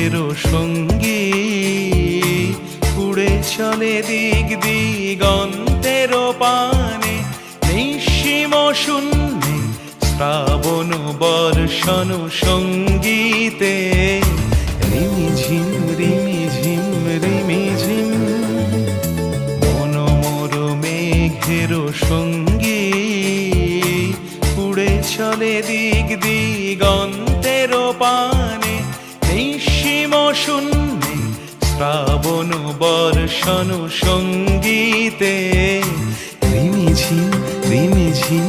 মেঘেরও সঙ্গী উড়ে চলে দিক দিগন্তের পানে নিঃসীম শূন্যে শ্রাবণ বর্ষণ সঙ্গীতে রিমিঝিম রিমিঝিম রিমিঝিম মনোমর মেঘেরও সঙ্গী উড়ে চলে দিক দিগন্তের পানে নিঃসীম শূন্যে শ্রাবণ বর্ষণ সঙ্গীতে রিমিঝিম রিমিঝিম